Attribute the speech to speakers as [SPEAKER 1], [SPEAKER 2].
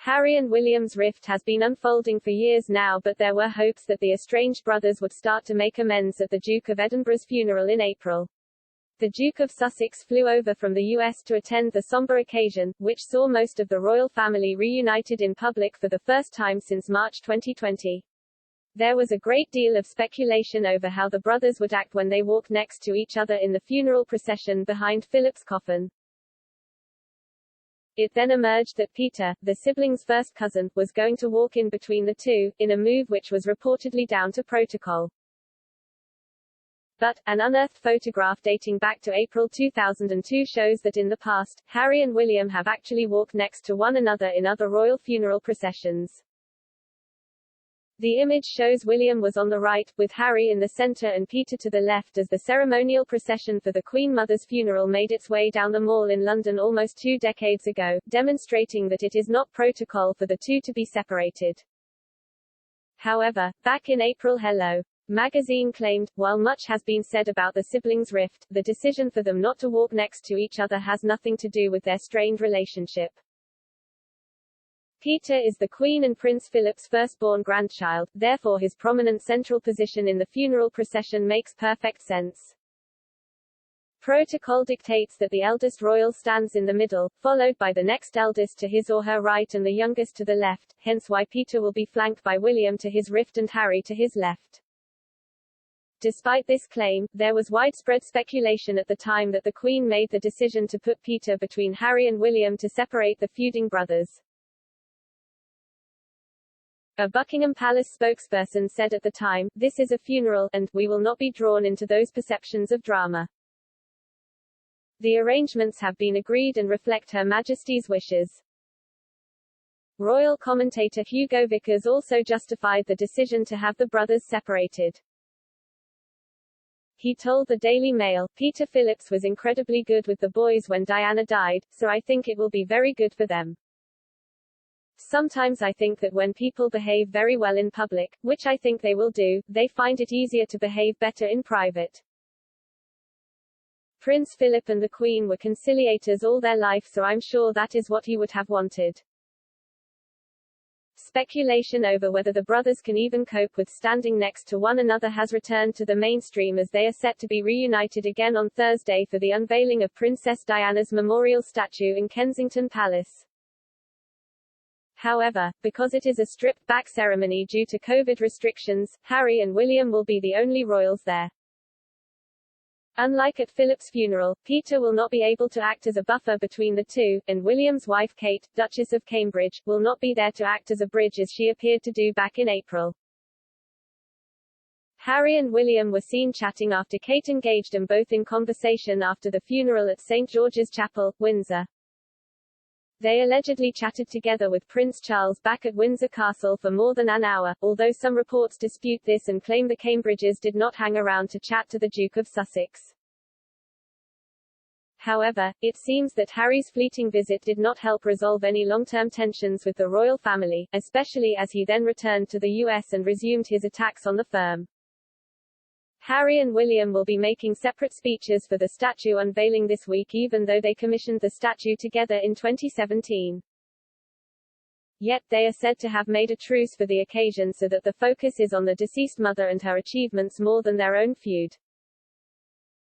[SPEAKER 1] Harry and William's rift has been unfolding for years now, but there were hopes that the estranged brothers would start to make amends at the Duke of Edinburgh's funeral in April. The Duke of Sussex flew over from the US to attend the somber occasion, which saw most of the royal family reunited in public for the first time since March 2020. There was a great deal of speculation over how the brothers would act when they walked next to each other in the funeral procession behind Philip's coffin. It then emerged that Peter, the siblings' first cousin, was going to walk in between the two, in a move which was reportedly down to protocol. But, an unearthed photograph dating back to April 2002 shows that in the past, Harry and William have actually walked next to one another in other royal funeral processions. The image shows William was on the right, with Harry in the center and Peter to the left as the ceremonial procession for the Queen Mother's funeral made its way down the Mall in London almost 2 decades ago, demonstrating that it is not protocol for the two to be separated. However, back in April Hello! Magazine claimed, while much has been said about the siblings' rift, the decision for them not to walk next to each other has nothing to do with their strained relationship. Peter is the Queen and Prince Philip's firstborn grandchild, therefore his prominent central position in the funeral procession makes perfect sense. Protocol dictates that the eldest royal stands in the middle, followed by the next eldest to his or her right and the youngest to the left, hence why Peter will be flanked by William to his rift and Harry to his left. Despite this claim, there was widespread speculation at the time that the Queen made the decision to put Peter between Harry and William to separate the feuding brothers. A Buckingham Palace spokesperson said at the time, "This is a funeral, and we will not be drawn into those perceptions of drama. The arrangements have been agreed and reflect Her Majesty's wishes." Royal commentator Hugo Vickers also justified the decision to have the brothers separated. He told the Daily Mail, "Peter Phillips was incredibly good with the boys when Diana died, so I think it will be very good for them. Sometimes I think that when people behave very well in public, which I think they will do, they find it easier to behave better in private." Prince Philip and the Queen were conciliators all their life, so I'm sure that is what he would have wanted. Speculation over whether the brothers can even cope with standing next to one another has returned to the mainstream as they are set to be reunited again on Thursday for the unveiling of Princess Diana's memorial statue in Kensington Palace. However, because it is a stripped-back ceremony due to COVID restrictions, Harry and William will be the only royals there. Unlike at Philip's funeral, Peter will not be able to act as a buffer between the two, and William's wife Kate, Duchess of Cambridge, will not be there to act as a bridge as she appeared to do back in April. Harry and William were seen chatting after Kate engaged them both in conversation after the funeral at St. George's Chapel, Windsor. They allegedly chatted together with Prince Charles back at Windsor Castle for more than an hour, although some reports dispute this and claim the Cambridges did not hang around to chat to the Duke of Sussex. However, it seems that Harry's fleeting visit did not help resolve any long-term tensions with the royal family, especially as he then returned to the US and resumed his attacks on the firm. Harry and William will be making separate speeches for the statue unveiling this week, even though they commissioned the statue together in 2017. Yet, they are said to have made a truce for the occasion so that the focus is on the deceased mother and her achievements more than their own feud.